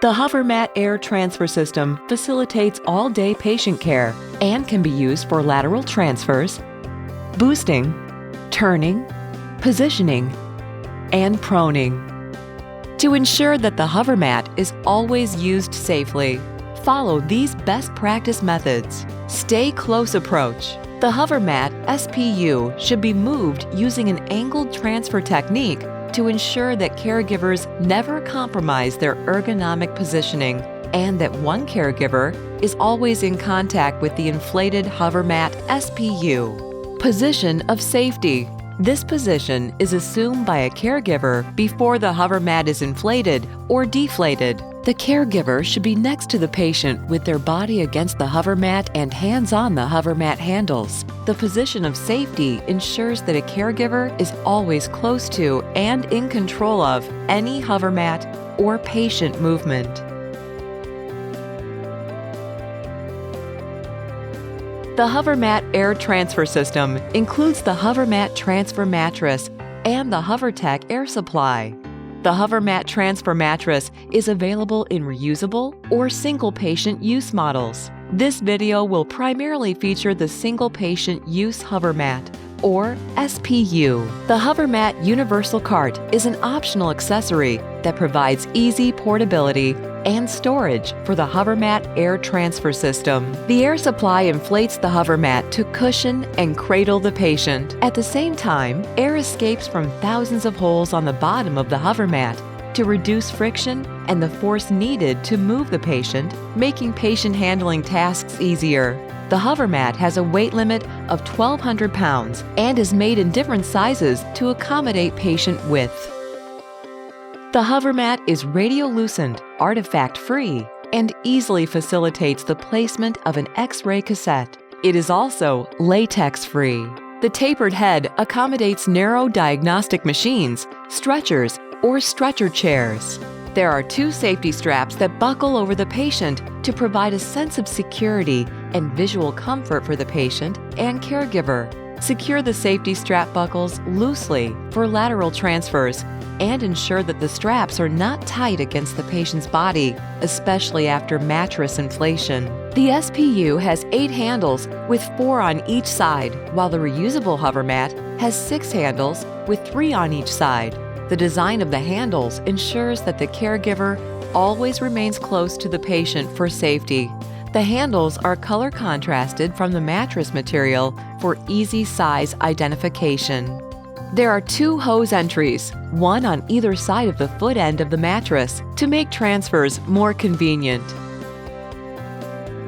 The HoverMatt Air Transfer System facilitates all-day patient care and can be used for lateral transfers, boosting, turning, positioning, and proning. To ensure that the HoverMatt is always used safely, follow these best practice methods. Stay close approach. The HoverMatt SPU should be moved using an angled transfer technique to ensure that caregivers never compromise their ergonomic positioning and that one caregiver is always in contact with the inflated HoverMatt SPU. Position of safety. This position is assumed by a caregiver before the HoverMatt is inflated or deflated. The caregiver should be next to the patient with their body against the HoverMatt and hands on the HoverMatt handles. The position of safety ensures that a caregiver is always close to and in control of any HoverMatt or patient movement. The HoverMatt Air Transfer System includes the HoverMatt Transfer Mattress and the HoverTech Air Supply. The HoverMatt Transfer Mattress is available in reusable or single-patient use models. This video will primarily feature the single-patient use HoverMatt, or SPU. The HoverMatt Universal Cart is an optional accessory that provides easy portability and storage for the HoverMatt Air Transfer System. The air supply inflates the HoverMatt to cushion and cradle the patient. At the same time, air escapes from thousands of holes on the bottom of the HoverMatt to reduce friction and the force needed to move the patient, making patient handling tasks easier. The HoverMatt has a weight limit of 1,200 pounds and is made in different sizes to accommodate patient width. The HoverMatt is radiolucent, artifact-free, and easily facilitates the placement of an X-ray cassette. It is also latex-free. The tapered head accommodates narrow diagnostic machines, stretchers, or stretcher chairs. There are 2 safety straps that buckle over the patient to provide a sense of security and visual comfort for the patient and caregiver. Secure the safety strap buckles loosely for lateral transfers and ensure that the straps are not tight against the patient's body, especially after mattress inflation. The SPU has 8 handles with 4 on each side, while the reusable HoverMatt has 6 handles with 3 on each side. The design of the handles ensures that the caregiver always remains close to the patient for safety. The handles are color contrasted from the mattress material for easy size identification. There are 2 hose entries, one on either side of the foot end of the mattress, to make transfers more convenient.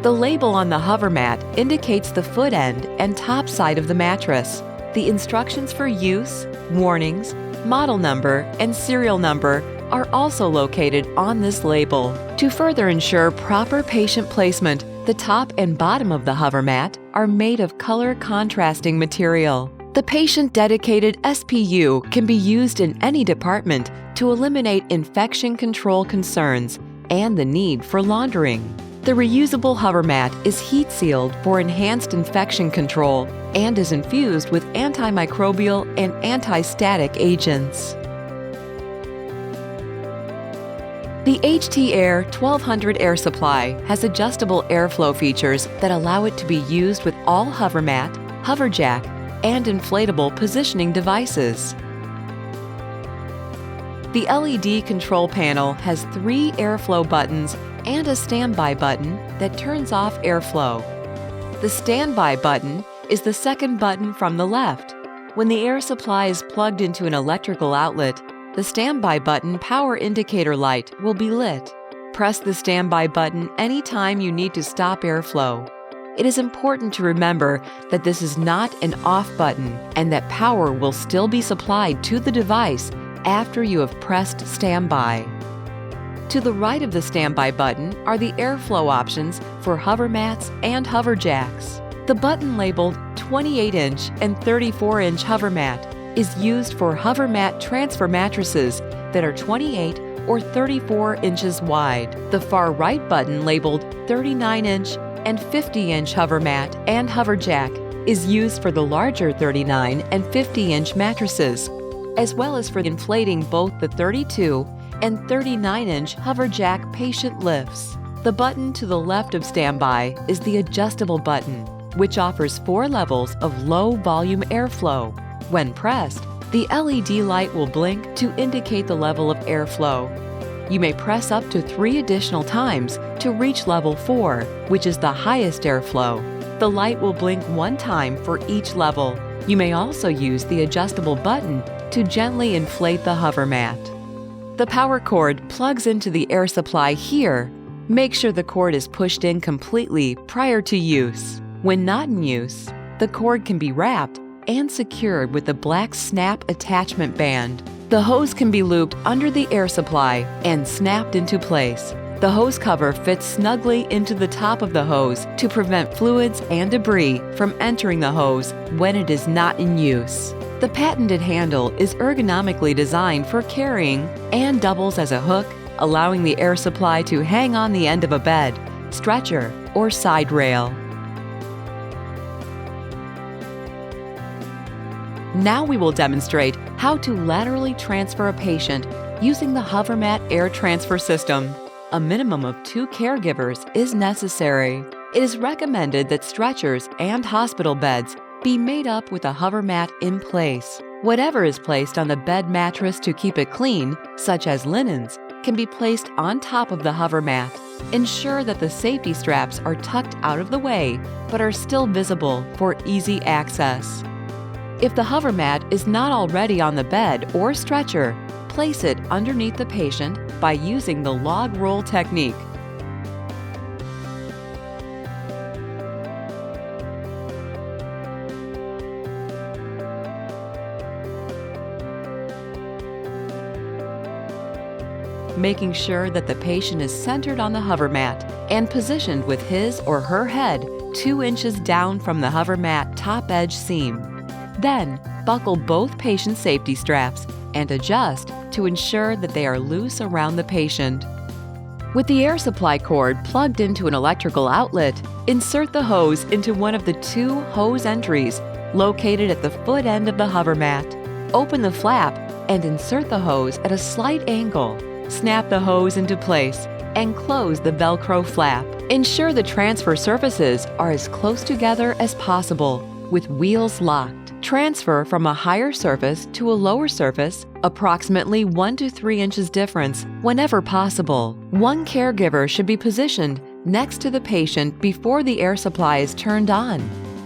The label on the HoverMatt indicates the foot end and top side of the mattress. The instructions for use, warnings, model number, and serial number are also located on this label. To further ensure proper patient placement, the top and bottom of the HoverMatt are made of color contrasting material. The patient-dedicated SPU can be used in any department to eliminate infection control concerns and the need for laundering. The reusable HoverMatt is heat-sealed for enhanced infection control and is infused with antimicrobial and anti-static agents. The HT Air 1200 air supply has adjustable airflow features that allow it to be used with all HoverMatt, HoverJack, and inflatable positioning devices. The LED control panel has 3 airflow buttons and a standby button that turns off airflow. The standby button is the second button from the left. When the air supply is plugged into an electrical outlet, the standby button power indicator light will be lit. Press the standby button anytime you need to stop airflow. It is important to remember that this is not an off button and that power will still be supplied to the device after you have pressed standby. To the right of the standby button are the airflow options for HoverMatts and HoverJacks. The button labeled 28-inch and 34-inch HoverMatt is used for HoverMatt transfer mattresses that are 28 or 34 inches wide. The far right button labeled 39-inch and 50-inch HoverMatt and HoverJack is used for the larger 39 and 50-inch mattresses, as well as for inflating both the 32 and 39-inch HoverJack patient lifts. The button to the left of standby is the adjustable button, which offers 4 levels of low-volume airflow. When pressed, the LED light will blink to indicate the level of airflow. You may press up to 3 additional times to reach level 4, which is the highest airflow. The light will blink 1 time for each level. You may also use the adjustable button to gently inflate the HoverMatt. The power cord plugs into the air supply here. Make sure the cord is pushed in completely prior to use. When not in use, the cord can be wrapped and secured with the black snap attachment band. The hose can be looped under the air supply and snapped into place. The hose cover fits snugly into the top of the hose to prevent fluids and debris from entering the hose when it is not in use. The patented handle is ergonomically designed for carrying and doubles as a hook, allowing the air supply to hang on the end of a bed, stretcher, or side rail. Now we will demonstrate how to laterally transfer a patient using the HoverMatt Air Transfer System. A minimum of 2 caregivers is necessary. It is recommended that stretchers and hospital beds be made up with a HoverMatt in place. Whatever is placed on the bed mattress to keep it clean, such as linens, can be placed on top of the HoverMatt. Ensure that the safety straps are tucked out of the way but are still visible for easy access. If the HoverMatt is not already on the bed or stretcher, place it underneath the patient by using the log roll technique. Making sure that the patient is centered on the HoverMatt and positioned with his or her head 2 inches down from the HoverMatt top edge seam. Then, buckle both patient safety straps and adjust to ensure that they are loose around the patient. With the air supply cord plugged into an electrical outlet, insert the hose into one of the 2 hose entries located at the foot end of the HoverMatt. Open the flap and insert the hose at a slight angle. Snap the hose into place and close the Velcro flap. Ensure the transfer surfaces are as close together as possible with wheels locked. Transfer from a higher surface to a lower surface, approximately 1 to 3 inches difference whenever possible. 1 caregiver should be positioned next to the patient before the air supply is turned on.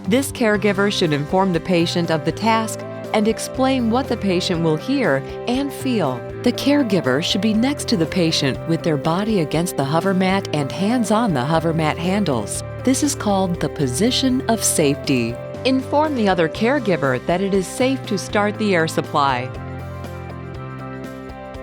This caregiver should inform the patient of the task and explain what the patient will hear and feel. The caregiver should be next to the patient with their body against the HoverMatt and hands on the HoverMatt handles. This is called the position of safety. Inform the other caregiver that it is safe to start the air supply.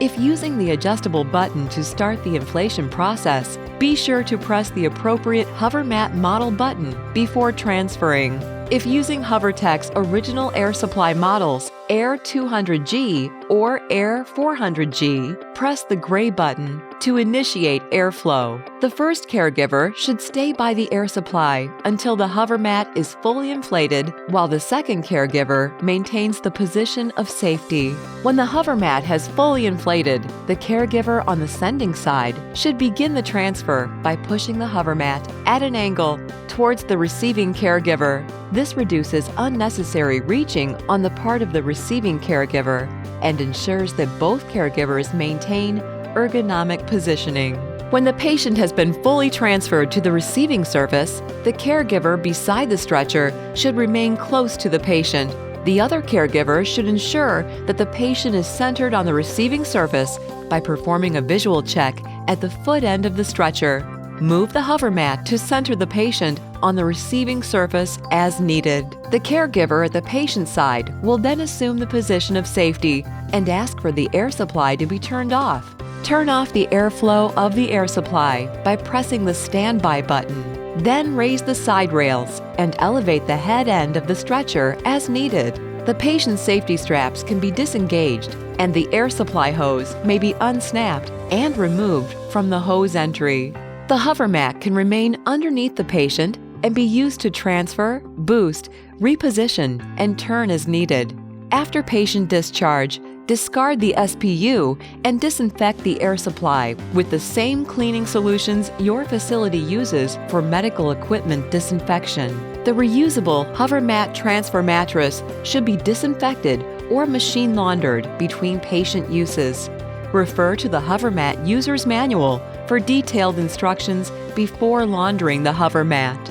If using the adjustable button to start the inflation process, be sure to press the appropriate HoverMatt model button before transferring. If using HoverTech's original air supply models, Air 200G or Air 400G, press the gray button to initiate airflow. The first caregiver should stay by the air supply until the HoverMatt is fully inflated, while the second caregiver maintains the position of safety. When the HoverMatt has fully inflated, the caregiver on the sending side should begin the transfer by pushing the HoverMatt at an angle towards the receiving caregiver. This reduces unnecessary reaching on the part of the receiving caregiver and ensures that both caregivers maintain ergonomic positioning. When the patient has been fully transferred to the receiving surface, the caregiver beside the stretcher should remain close to the patient. The other caregiver should ensure that the patient is centered on the receiving surface by performing a visual check at the foot end of the stretcher. Move the HoverMatt to center the patient on the receiving surface as needed. The caregiver at the patient's side will then assume the position of safety and ask for the air supply to be turned off. Turn off the airflow of the air supply by pressing the standby button. Then raise the side rails and elevate the head end of the stretcher as needed. The patient's safety straps can be disengaged and the air supply hose may be unsnapped and removed from the hose entry. The HoverMatt can remain underneath the patient and be used to transfer, boost, reposition, and turn as needed. After patient discharge, Discard the SPU and disinfect the air supply with the same cleaning solutions your facility uses for medical equipment disinfection. The reusable HoverMatt Transfer Mattress should be disinfected or machine laundered between patient uses. Refer to the HoverMatt User's Manual for detailed instructions before laundering the HoverMatt.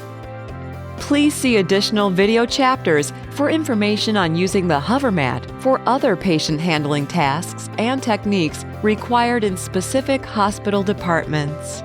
Please see additional video chapters for information on using the HoverMatt for other patient handling tasks and techniques required in specific hospital departments.